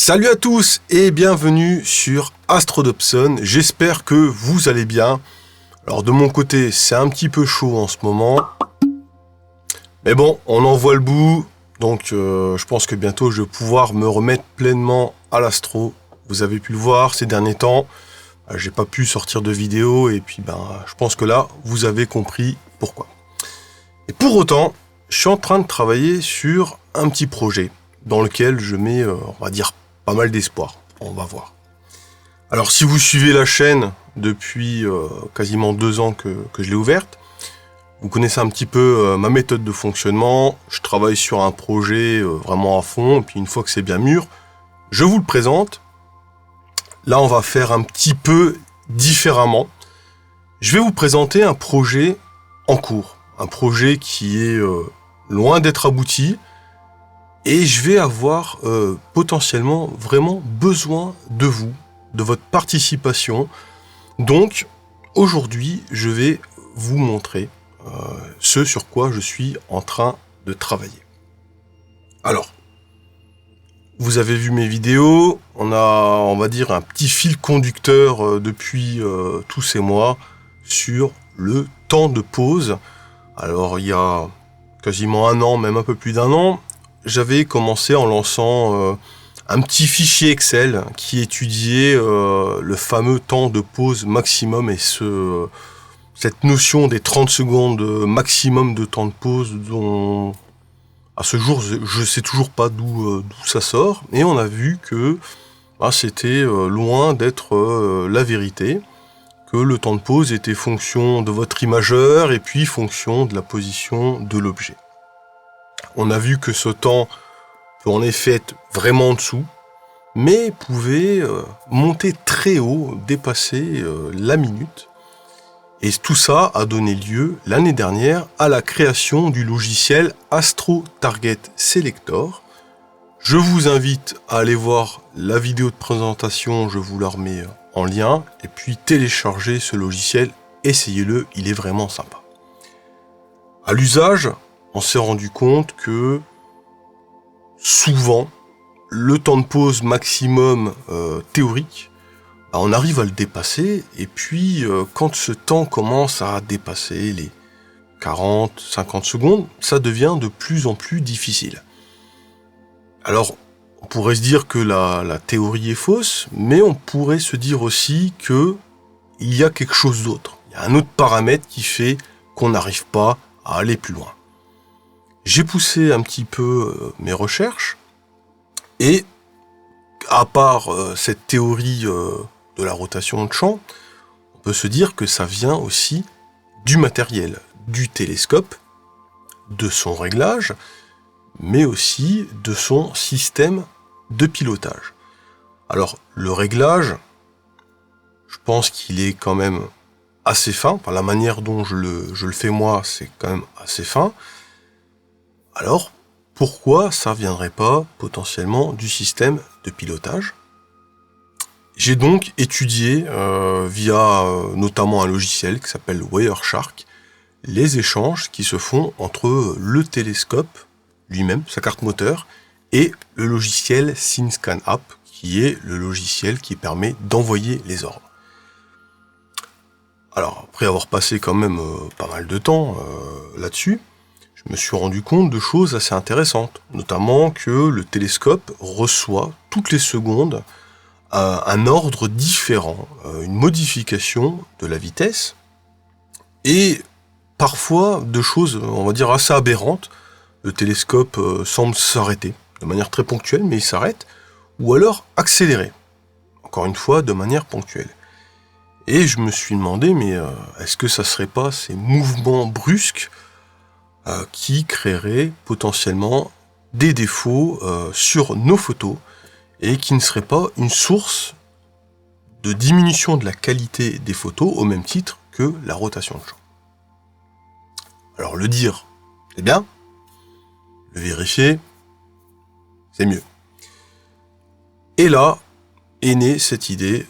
Salut à tous et bienvenue sur Astrodobson, j'espère que vous allez bien. Alors de mon côté c'est un petit peu chaud en ce moment, mais bon on en voit le bout, donc je pense que bientôt je vais pouvoir me remettre pleinement à l'astro. Vous avez pu le voir ces derniers temps, j'ai pas pu sortir de vidéo et puis je pense que là vous avez compris pourquoi. Et pour autant, je suis en train de travailler sur un petit projet dans lequel je mets, on va dire, pas mal d'espoir. On va voir. Alors, si vous suivez la chaîne depuis quasiment 2 ans que je l'ai ouverte, vous connaissez un petit peu ma méthode de fonctionnement. Je travaille sur un projet vraiment à fond, et puis une fois que c'est bien mûr, je vous le présente. Là, on va faire un petit peu différemment. Je vais vous présenter un projet en cours. Un projet qui est loin d'être abouti. Et je vais avoir potentiellement vraiment besoin de vous, de votre participation. Donc, aujourd'hui, je vais vous montrer ce sur quoi je suis en train de travailler. Alors, vous avez vu mes vidéos, on a, on va dire, un petit fil conducteur depuis tous ces mois sur le temps de pause. Alors, il y a quasiment 1 an, même un peu plus d'1 an, j'avais commencé en lançant un petit fichier Excel qui étudiait le fameux temps de pause maximum et cette notion des 30 secondes maximum de temps de pause dont à ce jour je sais toujours pas d'où ça sort, et on a vu que c'était loin d'être la vérité, que le temps de pause était fonction de votre imageur et puis fonction de la position de l'objet. On a vu que ce temps peut en effet être vraiment en dessous, mais pouvait monter très haut, dépasser la minute. Et tout ça a donné lieu l'année dernière à la création du logiciel Astro Target Selector. Je vous invite à aller voir la vidéo de présentation, je vous la remets en lien, et puis télécharger ce logiciel, essayez-le, il est vraiment sympa. À l'usage, on s'est rendu compte que souvent, le temps de pause maximum théorique, on arrive à le dépasser, et puis quand ce temps commence à dépasser les 40-50 secondes, ça devient de plus en plus difficile. Alors, on pourrait se dire que la théorie est fausse, mais on pourrait se dire aussi que il y a quelque chose d'autre. Il y a un autre paramètre qui fait qu'on n'arrive pas à aller plus loin. J'ai poussé un petit peu mes recherches, et à part cette théorie de la rotation de champ, on peut se dire que ça vient aussi du matériel, du télescope, de son réglage, mais aussi de son système de pilotage. Alors, le réglage, je pense qu'il est quand même assez fin. Enfin, la manière dont je le fais moi, c'est quand même assez fin. Alors, pourquoi ça viendrait pas potentiellement du système de pilotage? J'ai donc étudié via notamment un logiciel qui s'appelle Wireshark les échanges qui se font entre le télescope lui-même, sa carte moteur, et le logiciel SceneScanApp, qui est le logiciel qui permet d'envoyer les ordres. Alors, après avoir passé quand même pas mal de temps là-dessus, je me suis rendu compte de choses assez intéressantes, notamment que le télescope reçoit toutes les secondes un ordre différent, une modification de la vitesse, et parfois de choses, on va dire, assez aberrantes. Le télescope semble s'arrêter de manière très ponctuelle, mais il s'arrête, ou alors accélérer, encore une fois, de manière ponctuelle. Et je me suis demandé, mais est-ce que ça serait pas ces mouvements brusques qui créeraient potentiellement des défauts sur nos photos, et qui ne seraient pas une source de diminution de la qualité des photos au même titre que la rotation de champ. Alors le dire, c'est bien, le vérifier, c'est mieux. Et là est née cette idée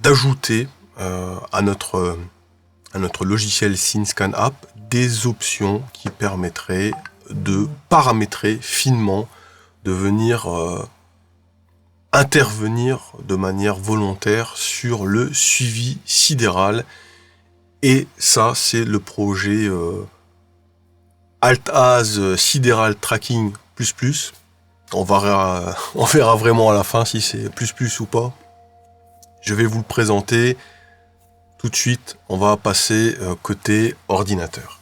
d'ajouter à notre logiciel SceneScanApp des options qui permettraient de paramétrer finement, de venir intervenir de manière volontaire sur le suivi sidéral. Et ça, c'est le projet Alt-Az Sidéral Tracking ++. On verra vraiment à la fin si c'est ++ ou pas. Je vais vous le présenter tout de suite. On va passer côté ordinateur.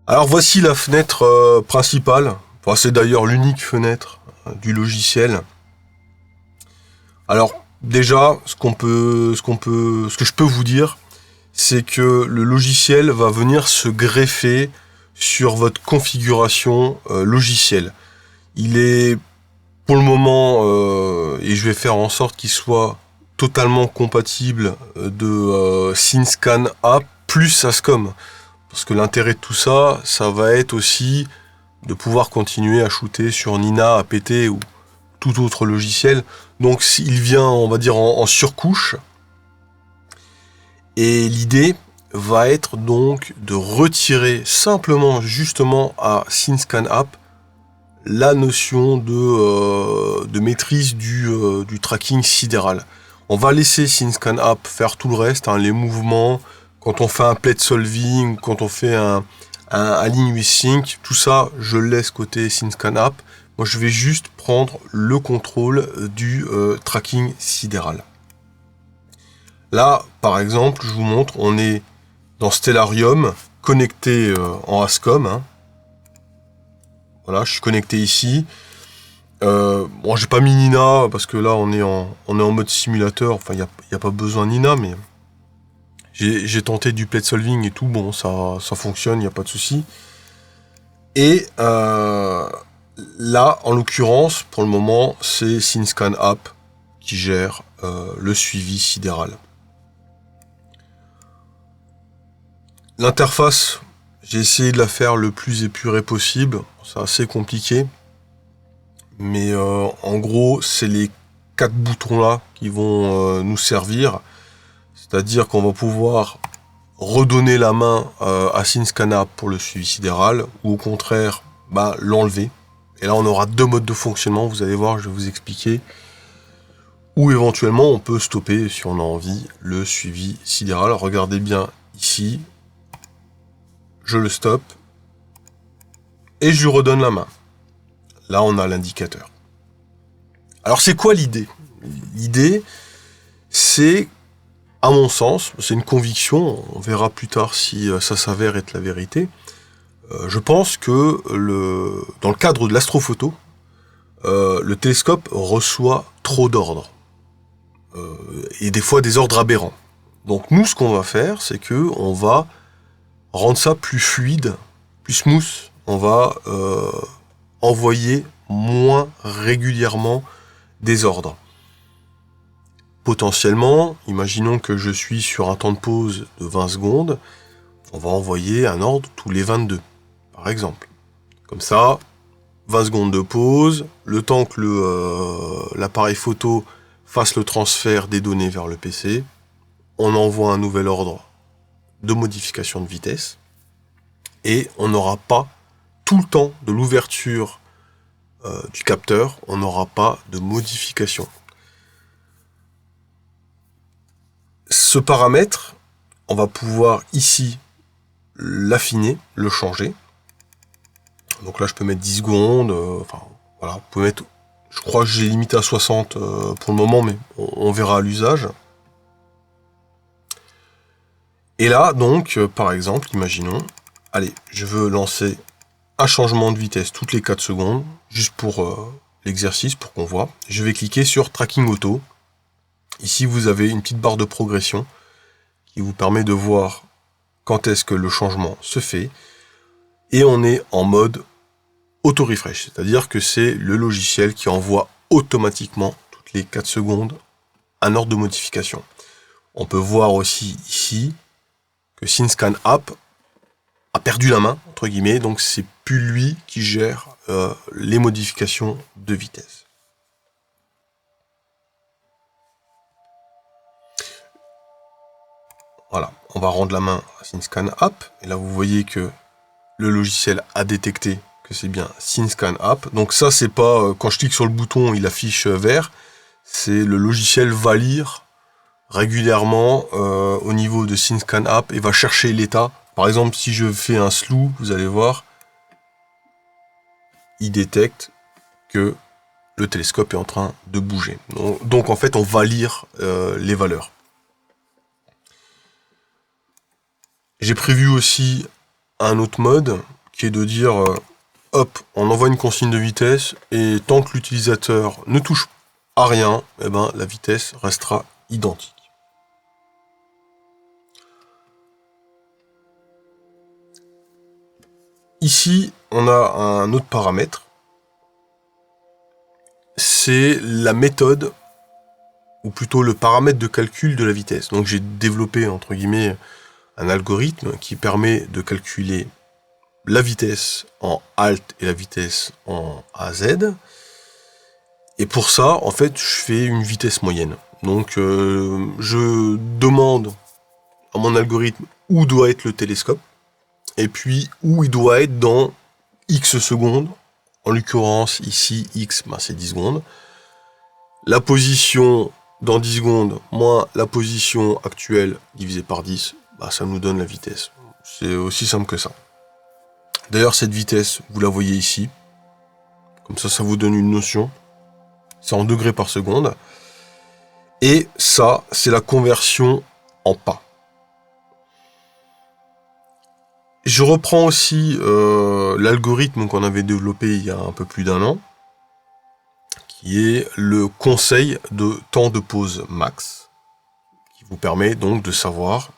Alors voici la fenêtre principale. Enfin, c'est d'ailleurs l'unique fenêtre du logiciel. Alors déjà, ce que je peux vous dire, c'est que le logiciel va venir se greffer sur votre configuration logicielle. Il est pour le moment, et je vais faire en sorte qu'il soit totalement compatible de SceneScan App plus Ascom. Parce que l'intérêt de tout ça, ça va être aussi de pouvoir continuer à shooter sur Nina, APT ou tout autre logiciel. Donc il vient, on va dire, en surcouche. Et l'idée va être donc de retirer simplement justement à SceneScan App la notion de maîtrise du tracking sidéral. On va laisser SceneScan App faire tout le reste, les mouvements, quand on fait un plate solving, quand on fait un align with sync, tout ça je le laisse côté SceneScan App. Moi je vais juste prendre le contrôle du tracking sidéral. Là par exemple je vous montre, on est dans Stellarium, connecté en Ascom. Voilà, je suis connecté ici. Bon, j'ai pas mis Nina parce que là on est en mode simulateur. Enfin, il n'y a pas besoin de Nina, mais j'ai tenté du plate solving et tout. Bon, ça fonctionne, il n'y a pas de souci. Et là, en l'occurrence, pour le moment, c'est SceneScan App qui gère le suivi sidéral. L'interface, j'ai essayé de la faire le plus épuré possible. C'est assez compliqué. Mais en gros, c'est les 4 boutons là qui vont nous servir. C'est-à-dire qu'on va pouvoir redonner la main à SceneScan App pour le suivi sidéral, ou au contraire, l'enlever. Et là, on aura 2 modes de fonctionnement, vous allez voir, je vais vous expliquer. Ou éventuellement, on peut stopper, si on a envie, le suivi sidéral. Regardez bien ici. Je le stoppe. Et je lui redonne la main. Là, on a l'indicateur. Alors, c'est quoi l'idée? L'idée, c'est, à mon sens, c'est une conviction, on verra plus tard si ça s'avère être la vérité. Je pense que dans le cadre de l'astrophoto, le télescope reçoit trop d'ordres. Et des fois des ordres aberrants. Donc nous, ce qu'on va faire, c'est que on va rendre ça plus fluide, plus smooth. On va envoyer moins régulièrement des ordres. Potentiellement, imaginons que je suis sur un temps de pause de 20 secondes, on va envoyer un ordre tous les 22, par exemple. Comme ça, 20 secondes de pause, le temps que l'appareil photo fasse le transfert des données vers le PC, on envoie un nouvel ordre de modification de vitesse, et on n'aura pas tout le temps de l'ouverture du capteur, on n'aura pas de modification. Ce paramètre, on va pouvoir ici l'affiner, le changer. Donc là, je peux mettre 10 secondes, voilà, vous pouvez mettre, je crois que j'ai limité à 60 pour le moment, mais on verra à l'usage. Et là, donc, par exemple, imaginons, allez, je veux lancer un changement de vitesse toutes les 4 secondes, juste pour l'exercice, pour qu'on voit. Je vais cliquer sur Tracking Auto. Ici, vous avez une petite barre de progression qui vous permet de voir quand est-ce que le changement se fait. Et on est en mode auto-refresh, c'est-à-dire que c'est le logiciel qui envoie automatiquement toutes les 4 secondes un ordre de modification. On peut voir aussi ici que SceneScan App a perdu la main, entre guillemets, donc c'est plus lui qui gère les modifications de vitesse. Voilà, on va rendre la main à SceneScan App, et là vous voyez que le logiciel a détecté que c'est bien SceneScan App. Donc ça, c'est pas quand je clique sur le bouton, il affiche vert. C'est le logiciel va lire régulièrement au niveau de SceneScan App et va chercher l'état. Par exemple, si je fais un slew, vous allez voir, il détecte que le télescope est en train de bouger. Donc en fait, on va lire les valeurs. J'ai prévu aussi un autre mode qui est de dire hop, on envoie une consigne de vitesse et tant que l'utilisateur ne touche à rien, eh ben, la vitesse restera identique. Ici, on a un autre paramètre. C'est la méthode, ou plutôt le paramètre de calcul de la vitesse. Donc j'ai développé, entre guillemets, un algorithme qui permet de calculer la vitesse en Alt et la vitesse en AZ. Et pour ça, en fait, je fais une vitesse moyenne. Donc je demande à mon algorithme où doit être le télescope, et puis où il doit être dans X secondes. En l'occurrence, ici, X, c'est 10 secondes. La position dans 10 secondes, moins la position actuelle divisé par 10, ça nous donne la vitesse. C'est aussi simple que ça. D'ailleurs, cette vitesse, vous la voyez ici. Comme ça vous donne une notion. C'est en degrés par seconde. Et ça, c'est la conversion en pas. Je reprends aussi l'algorithme qu'on avait développé il y a un peu plus d'1 an, qui est le conseil de temps de pause max, qui vous permet donc de savoir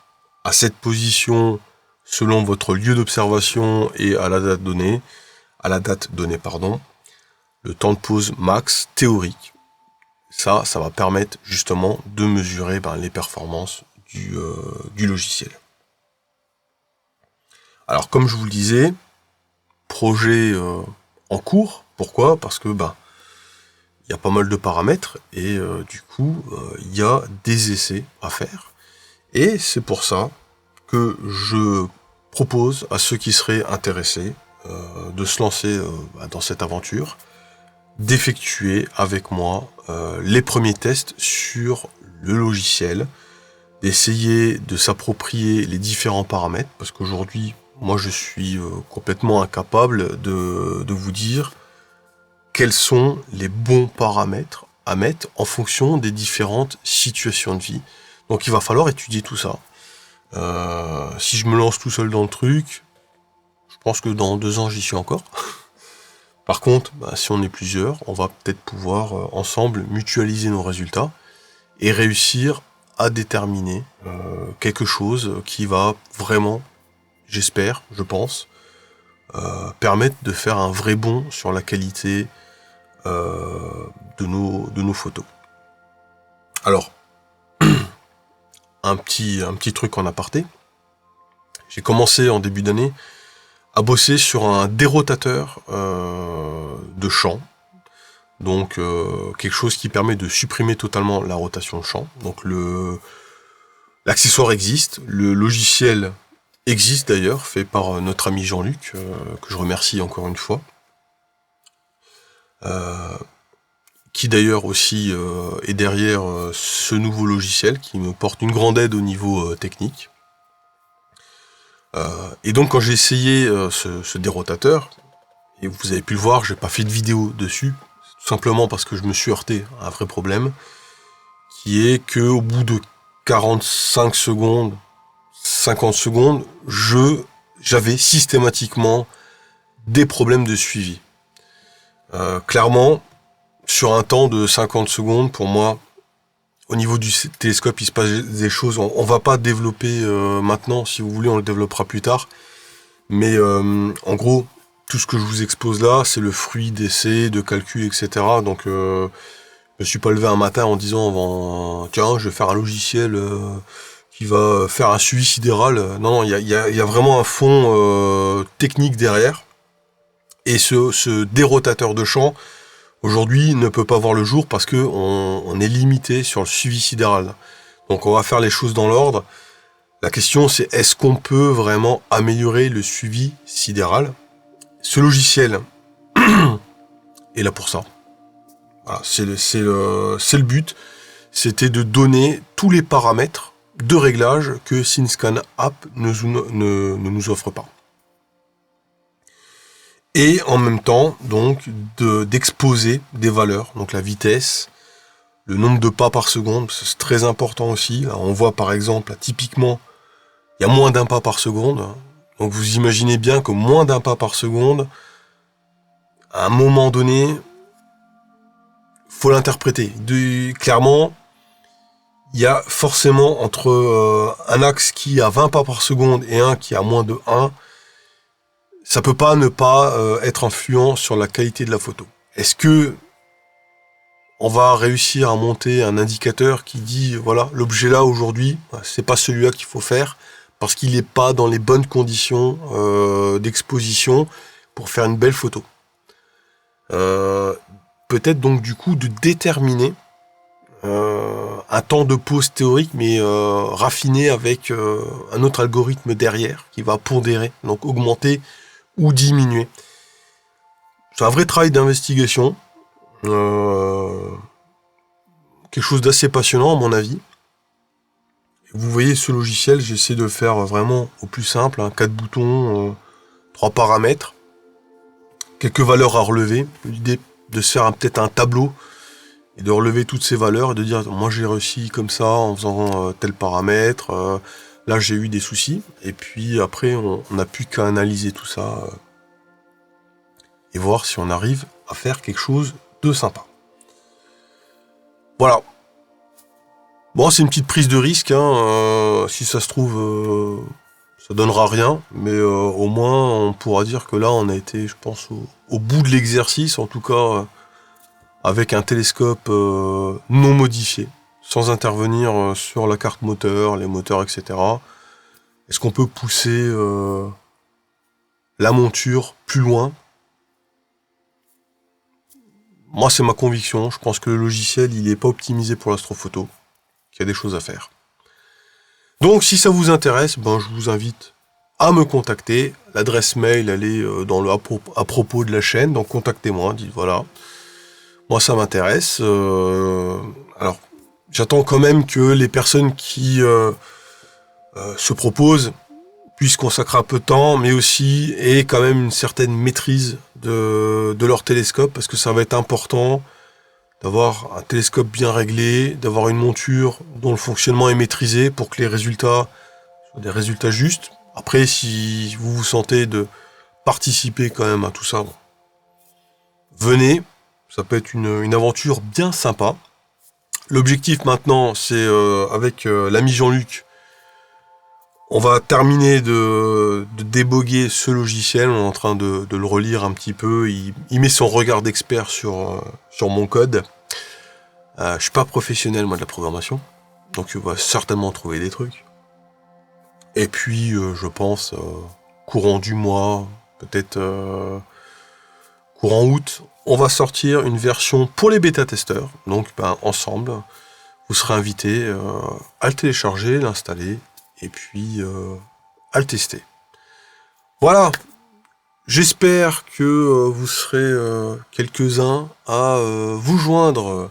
à cette position, selon votre lieu d'observation et à la date donnée, le temps de pause max théorique. Ça va permettre justement de mesurer les performances du logiciel. Alors comme je vous le disais, projet en cours. Pourquoi ? Parce que il y a pas mal de paramètres et du coup il y a des essais à faire. Et c'est pour ça que je propose à ceux qui seraient intéressés de se lancer dans cette aventure, d'effectuer avec moi les premiers tests sur le logiciel, d'essayer de s'approprier les différents paramètres, parce qu'aujourd'hui, moi je suis complètement incapable de vous dire quels sont les bons paramètres à mettre en fonction des différentes situations de vie. Donc il va falloir étudier tout ça. Si je me lance tout seul dans le truc, je pense que dans 2 ans j'y suis encore. Par contre, si on est plusieurs, on va peut-être pouvoir ensemble mutualiser nos résultats et réussir à déterminer quelque chose qui va vraiment, j'espère, je pense, permettre de faire un vrai bond sur la qualité de nos photos. Alors, un petit truc en aparté. J'ai commencé en début d'année à bosser sur un dérotateur de champ. Donc quelque chose qui permet de supprimer totalement la rotation de champ. Donc l'accessoire existe, le logiciel existe d'ailleurs, fait par notre ami Jean-Luc, que je remercie encore une fois. Qui d'ailleurs aussi est derrière ce nouveau logiciel, qui me porte une grande aide au niveau technique. Et donc quand j'ai essayé ce dérotateur, et vous avez pu le voir, j'ai pas fait de vidéo dessus, tout simplement parce que je me suis heurté à un vrai problème, qui est que au bout de 45 secondes, 50 secondes, j'avais systématiquement des problèmes de suivi. Clairement, sur un temps de 50 secondes, pour moi, au niveau du télescope, il se passe des choses. On va pas développer maintenant, si vous voulez, on le développera plus tard. Mais en gros, tout ce que je vous expose là, c'est le fruit d'essais, de calculs, etc. Donc, je me suis pas levé un matin en disant, tiens, je vais faire un logiciel qui va faire un suivi sidéral. Non, il y a vraiment un fond technique derrière. Et ce dérotateur de champ, aujourd'hui, ne peut pas voir le jour parce que on est limité sur le suivi sidéral. Donc on va faire les choses dans l'ordre. La question c'est, est-ce qu'on peut vraiment améliorer le suivi sidéral ? Ce logiciel est là pour ça. Voilà, c'est le but. C'était de donner tous les paramètres de réglage que SceneScan App ne nous offre pas. Et en même temps, donc, d'exposer des valeurs, donc la vitesse, le nombre de pas par seconde, c'est très important aussi. Là, on voit par exemple, là, typiquement, il y a moins d'un pas par seconde. Donc vous imaginez bien que moins d'un pas par seconde, à un moment donné, faut l'interpréter. Clairement, il y a forcément entre un axe qui a 20 pas par seconde et un qui a moins de 1, ça peut pas ne pas être influent sur la qualité de la photo. Est-ce que on va réussir à monter un indicateur qui dit, voilà, l'objet là aujourd'hui, c'est pas celui-là qu'il faut faire, parce qu'il n'est pas dans les bonnes conditions d'exposition pour faire une belle photo. Peut-être donc du coup de déterminer un temps de pause théorique, mais raffiné avec un autre algorithme derrière qui va pondérer, donc augmenter ou diminuer. C'est un vrai travail d'investigation. Quelque chose d'assez passionnant à mon avis. Vous voyez ce logiciel, j'essaie de le faire vraiment au plus simple, 4 boutons, 3 paramètres, quelques valeurs à relever. L'idée de se faire peut-être un tableau et de relever toutes ces valeurs et de dire moi j'ai réussi comme ça en faisant tel paramètre, là j'ai eu des soucis, et puis après on n'a plus qu'à analyser tout ça et voir si on arrive à faire quelque chose de sympa. Voilà. Bon, c'est une petite prise de risque, si ça se trouve, ça donnera rien, mais au moins on pourra dire que là on a été, je pense, au bout de l'exercice, en tout cas avec un télescope non modifié, sans intervenir sur la carte moteur, les moteurs, etc. Est-ce qu'on peut pousser la monture plus loin ? Moi, c'est ma conviction. Je pense que le logiciel, il n'est pas optimisé pour l'astrophoto, qu'il y a des choses à faire. Donc, si ça vous intéresse, je vous invite à me contacter. L'adresse mail, elle est dans le à propos de la chaîne. Donc, contactez-moi. Dites voilà. Moi, ça m'intéresse. Alors, j'attends quand même que les personnes qui se proposent puissent consacrer un peu de temps, mais aussi aient quand même une certaine maîtrise de leur télescope, parce que ça va être important d'avoir un télescope bien réglé, d'avoir une monture dont le fonctionnement est maîtrisé pour que les résultats soient des résultats justes. Après, si vous vous sentez de participer quand même à tout ça, venez. Ça peut être une aventure bien sympa. L'objectif maintenant, c'est avec l'ami Jean-Luc, on va terminer de déboguer ce logiciel. On est en train de le relire un petit peu. Il met son regard d'expert sur mon code. Je suis pas professionnel, moi, de la programmation. Donc, il va certainement trouver des trucs. Et puis, je pense, courant du mois, peut-être courant août, on va sortir une version pour les bêta-testeurs. Donc, ensemble, vous serez invités à le télécharger, l'installer, et puis à le tester. Voilà. J'espère que vous serez quelques-uns à vous joindre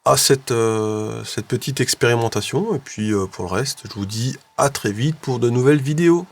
à cette petite expérimentation. Et puis pour le reste, je vous dis à très vite pour de nouvelles vidéos.